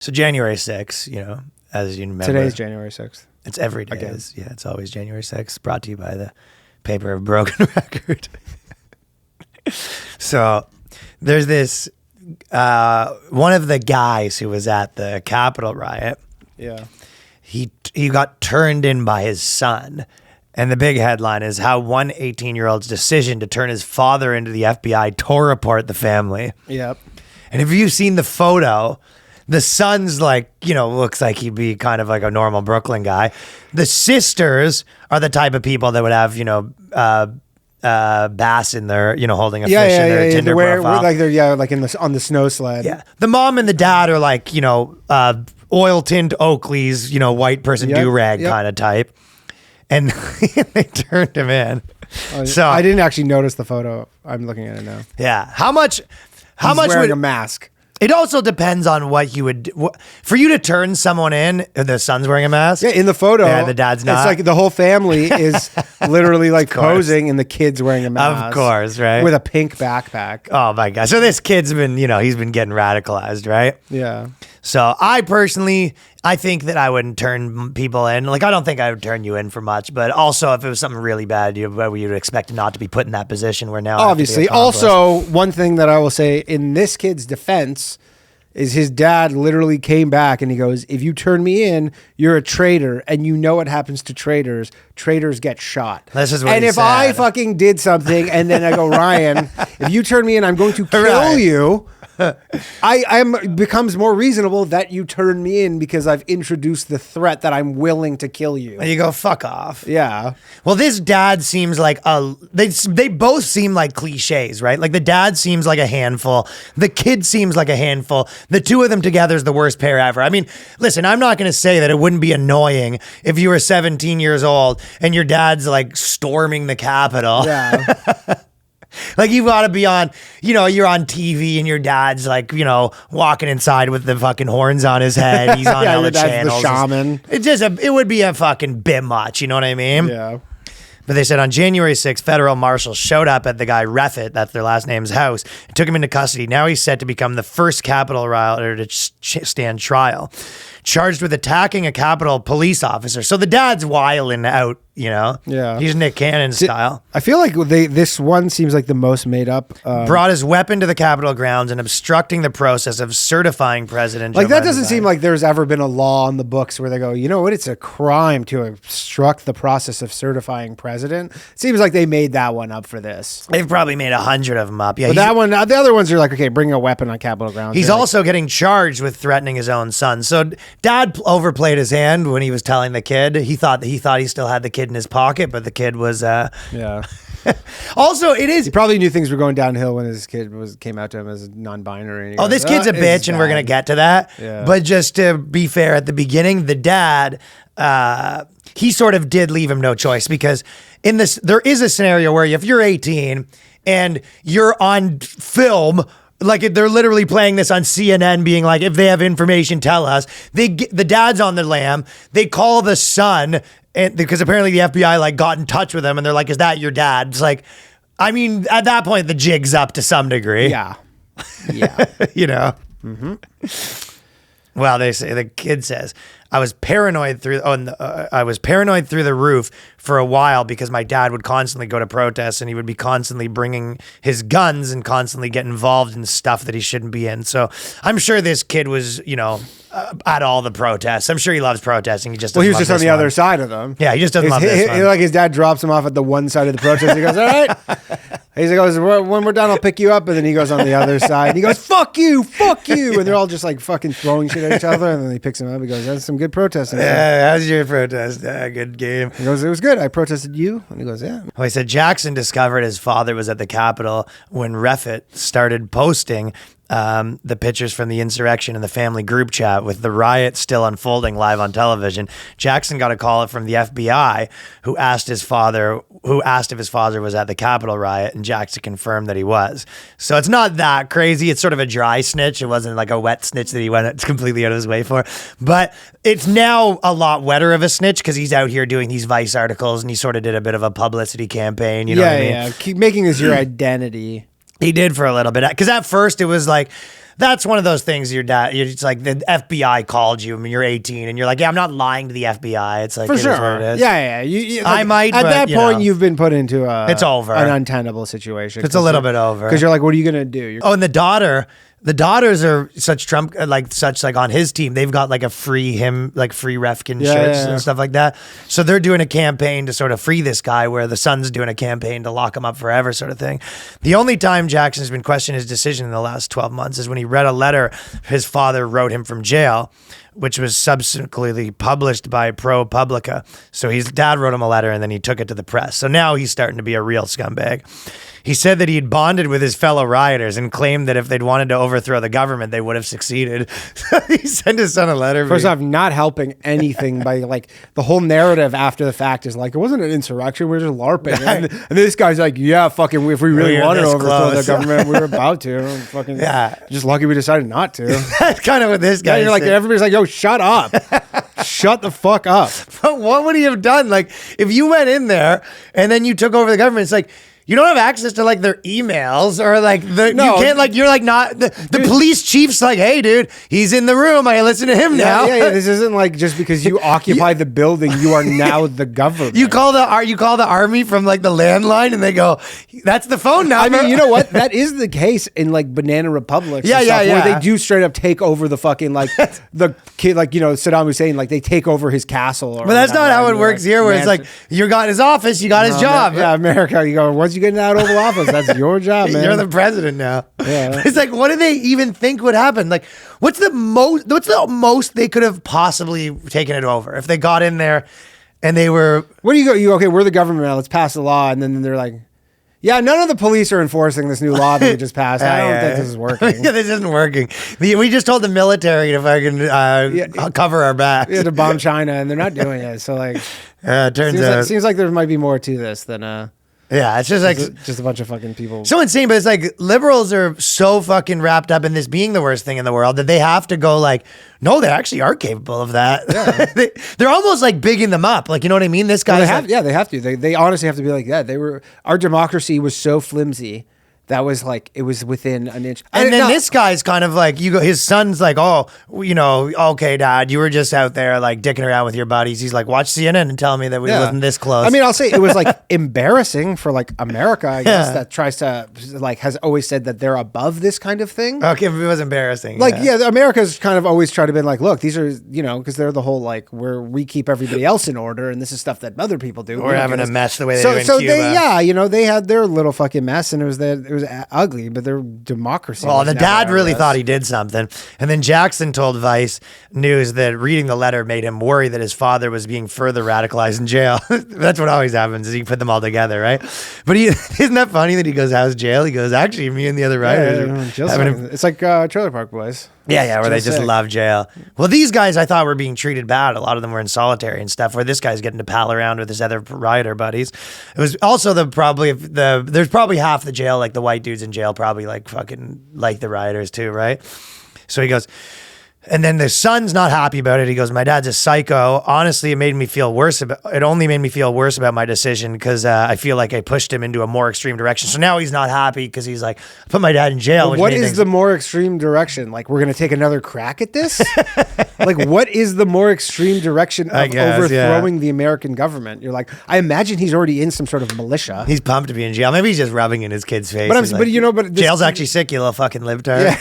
So January 6th, you know, as you remember. Today's January 6th. It's every day. It's always January 6th. Brought to you by the paper of broken record. So there's this, one of the guys who was at the Capitol riot. Yeah. He got turned in by his son. And the big headline is how one 18-year-old's decision to turn his father into the FBI tore apart the family. Yep. And if you've seen the photo, the son's like, you know, looks like he'd be kind of like a normal Brooklyn guy. The sisters are the type of people that would have, you know, bass in their, you know, holding a fish in their Tinder profile. Like they're like on the snow sled. Yeah. The mom and the dad are like, you know, oil tint Oakley's, you know, white person do-rag kind of type. And they turned him in. So I didn't actually notice the photo. I'm looking at it now. Yeah. How much He's wearing a mask. It also depends on what you would for you to turn someone in. The son's wearing a mask. Yeah, in the photo, yeah, the dad's not. It's like the whole family is literally like posing, and the kid's wearing a mask. Of course, right? With a pink backpack. Oh my god! So this kid's been, you know, he's been getting radicalized, right? Yeah. So I think that I wouldn't turn people in. Like, I don't think I would turn you in for much, but also if it was something really bad, you would expect not to be put in that position where now. Obviously. Also, one thing that I will say in this kid's defense is his dad literally came back and he goes, if you turn me in, you're a traitor, and you know what happens to traitors. Traitors get shot. This is what and he if said. I fucking did something and then I go, Ryan, if you turn me in, I'm going to kill you. I'm becomes more reasonable that you turn me in because I've introduced the threat that I'm willing to kill you. And you go, fuck off. Yeah. Well, this dad seems like they both seem like cliches, right? Like the dad seems like a handful. The kid seems like a handful. The two of them together is the worst pair ever. I mean, listen, I'm not going to say that it wouldn't be annoying if you were 17 years old and your dad's like storming the Capitol. Yeah. Like you got to be on, you know, you're on TV and your dad's like, you know, walking inside with the fucking horns on his head. He's on all the channels. The shaman. It would be a fucking bit much. You know what I mean? Yeah. But they said on January 6th, federal marshals showed up at the guy Riot, that's their last name's house, and took him into custody. Now he's set to become the first Capitol rioter to stand trial, charged with attacking a Capitol police officer. So the dad's wilding out, you know? Yeah. He's Nick Cannon style. I feel like this one seems like the most made up. Brought his weapon to the Capitol grounds and obstructing the process of certifying President Joe Like that Biden's doesn't seem like there's ever been a law on the books where they go, you know what, it's a crime to obstruct the process of certifying president. It seems like they made that one up for this. They've probably made 100 of them up. Yeah, but that one, the other ones are like, okay, bring a weapon on Capitol grounds. He's also getting charged with threatening his own son. So dad overplayed his hand when he was telling the kid. He thought he still had the kid in his pocket, but the kid was yeah. Also, it is. He probably knew things were going downhill when his kid came out to him as non-binary. Oh, this kid's a bitch, and we're gonna get to that. Yeah. But just to be fair, at the beginning, the dad, he sort of did leave him no choice, because in this, there is a scenario where if you're 18 and you're on film. Like they're literally playing this on CNN, being like, if they have information, tell us. The dad's on the lam. They call the son, and because apparently the FBI like got in touch with him, and they're like, "Is that your dad?" It's like, I mean, at that point, the jig's up to some degree. Yeah, yeah, you know. Mm-hmm. Well, they say the kid says, I was paranoid through the roof for a while because my dad would constantly go to protests and he would be constantly bringing his guns and constantly get involved in stuff that he shouldn't be in. So I'm sure this kid was, you know, at all the protests. I'm sure he loves protesting. He just he was just on the other side of them. Yeah, he just doesn't love this one. Like his dad drops him off at the one side of the protest. He goes, all right. He goes, when we're done, I'll pick you up. And then he goes on the other side. And he goes, fuck you. And they're all just like fucking throwing shit at each other. And then he picks him up. He goes, that's some good protesting. Yeah, how's your protest? Good game. He goes, it was good. I protested you. And he goes, yeah. Well, he said Jackson discovered his father was at the Capitol when Riot started posting the pictures from the insurrection in the family group chat with the riot still unfolding live on television. Jackson got a call from the FBI who asked if his father was at the Capitol riot, and Jackson confirmed that he was. So it's not that crazy. It's sort of a dry snitch. It wasn't like a wet snitch that he went completely out of his way for. But it's now a lot wetter of a snitch because he's out here doing these Vice articles, and he sort of did a bit of a publicity campaign. You know what I mean? Yeah. Keep making this your identity. He did for a little bit. Because at first it was like, that's one of those things your dad, it's like the FBI called you when you're 18 and you're like, yeah, I'm not lying to the FBI. It's like, For it is sure. what it is. Yeah. You, I might, at but, that you point, know. you've been put into It's over. an untenable situation. It's a little bit over. Because you're like, what are you going to do? Oh, and the daughters are such Trump, like on his team. They've got like free Refkin shirts and stuff like that. So they're doing a campaign to sort of free this guy, where the son's doing a campaign to lock him up forever, sort of thing. The only time Jackson's been questioning his decision in the last 12 months is when he read a letter his father wrote him from jail, which was subsequently published by ProPublica. So his dad wrote him a letter and then he took it to the press. So now he's starting to be a real scumbag. He said that he'd bonded with his fellow rioters and claimed that if they'd wanted to overthrow the government, they would have succeed. He sent his son a letter. First off, not helping anything by like the whole narrative after the fact is like, it wasn't an insurrection. We were just LARPing. And this guy's like, yeah, fucking, if we really wanted to overthrow the government, we were about to. Fucking, just lucky we decided not to. That's kind of what this guy you're like, everybody's like, yo, shut up. Shut the fuck up. But what would he have done? Like, if you went in there and then you took over the government, it's like, you don't have access to like their emails or like you can't like, you're like not the police chief's like, hey dude, he's in the room. I listen to him now. Yeah. This isn't like just because you occupy the building, you are now the government. You call the army from like the landline and they go, that's the phone number. I mean, you know what? That is the case in like banana republics. Yeah. Where they do straight up take over the fucking like the kid, like, you know, Saddam Hussein, like they take over his castle. But that's not how it works here, where it's like, you got his office, you got his job. America, you go, once you get in that Oval Office, that's your job, man. You're the president now. Yeah. It's like, what do they even think would happen? Like, what's the most they could have possibly taken it over if they got in there and they were... Where do you go? Okay, we're the government now. Let's pass the law. And then they're like, yeah, none of the police are enforcing this new law that we just passed. I don't think this is working. Yeah, this isn't working. We just told the military to fucking cover our backs. Yeah, to bomb China, and they're not doing it. So, like, it seems like there might be more to this than... Yeah, it's just like just a bunch of fucking people. So insane, but it's like liberals are so fucking wrapped up in this being the worst thing in the world that they have to go like, no, they actually are capable of that. Yeah. They're almost like bigging them up. Like, you know what I mean? This guy, they have to. They honestly have to be like that. Our democracy was so flimsy. That was like, it was within an inch. And then this guy's kind of like, his son's like, oh, you know, okay, dad, you were just out there like dicking around with your buddies. He's like, watch CNN and tell me that we wasn't this close. I mean, I'll say it was like embarrassing for like America, I guess, that tries to like, has always said that they're above this kind of thing. Okay, if it was embarrassing. Like, America's kind of always tried to be like, look, these are, you know, because they're the whole like, we keep everybody else in order and this is stuff that other people do. We're having a mess the way they do in Cuba. They had their little fucking mess and it was ugly, but their democracy. Well, the dad really thought he did something. And then Jackson told Vice News that reading the letter made him worry that his father was being further radicalized in jail. That's what always happens is you put them all together, right? But isn't that funny that he goes, how's jail? He goes, actually, me and the other writers it's like Trailer Park Boys. Yeah, where they just love jail. Well, these guys I thought were being treated bad. A lot of them were in solitary and stuff, where this guy's getting to pal around with his other rioter buddies. It was also there's probably half the jail, like the white dudes in jail probably like fucking like the rioters too, right? So he goes, and then the son's not happy about it. He goes, my dad's a psycho. Honestly, it only made me feel worse about my decision because I feel like I pushed him into a more extreme direction. So now he's not happy because he's like, I put my dad in jail. What is the more extreme direction? Like, we're going to take another crack at this? Like, what is the more extreme direction of overthrowing the American government? You're like, I imagine he's already in some sort of militia. He's pumped to be in jail. Maybe he's just rubbing in his kid's face. But jail's actually sick, you little fucking libtard. Yeah.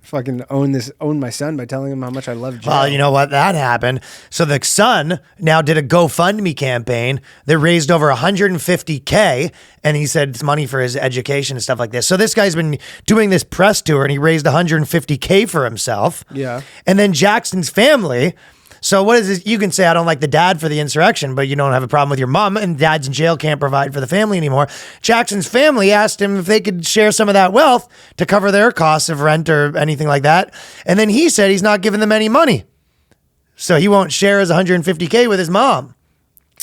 Fucking own my son by telling him how much I love jail. Well, you know what? That happened. So the son now did a GoFundMe campaign that raised over $150K, and he said it's money for his education and stuff like this. So this guy's been doing this press tour, and he raised $150K for himself. Yeah. And then Jackson's family. So what is this? You can say, I don't like the dad for the insurrection, but you don't have a problem with your mom, and dad's in jail, can't provide for the family anymore. Jackson's family asked him if they could share some of that wealth to cover their costs of rent or anything like that. And then he said he's not giving them any money. So he won't share his $150K with his mom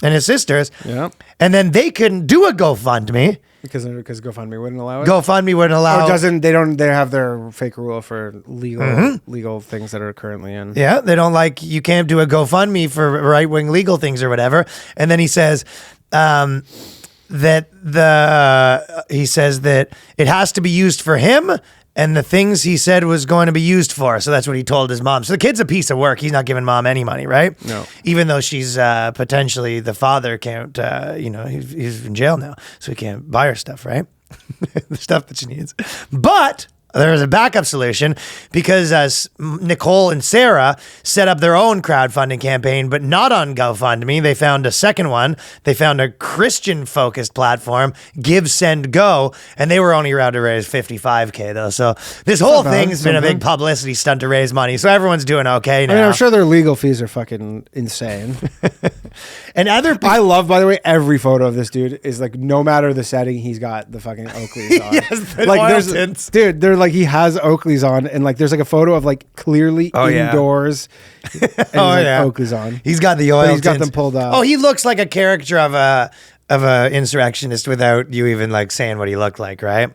and his sisters. Yeah. And then they couldn't do a GoFundMe. Because GoFundMe wouldn't allow it? GoFundMe wouldn't allow it. They have their fake rule for legal things that are currently in. Yeah, they don't like, you can't do a GoFundMe for right-wing legal things or whatever. And then he says that it has to be used for him and the things he said was going to be used for. So that's what he told his mom. So the kid's a piece of work. He's not giving mom any money, right? No. Even though she's potentially the father can't, he's in jail now, so he can't buy her stuff, right? The stuff that she needs. But there was a backup solution because Nicole and Sarah set up their own crowdfunding campaign, but not on GoFundMe. They found a second one. They found a Christian-focused platform, Give, Send, Go, and they were only allowed to raise $55K though. So this whole thing's been a big publicity stunt to raise money. So everyone's doing okay now. I mean, I'm sure their legal fees are fucking insane. And I love, by the way, every photo of this dude is like, no matter the setting, he's got the fucking Oakleys on. Yes, the like oil tints. Dude, they're like, he has Oakleys on, and like there's like a photo of like clearly indoors. And he's Oakleys on. He's got the oil. But he's got tints. them pulled up. Oh, he looks like a character of a insurrectionist without you even like saying what he looked like, right?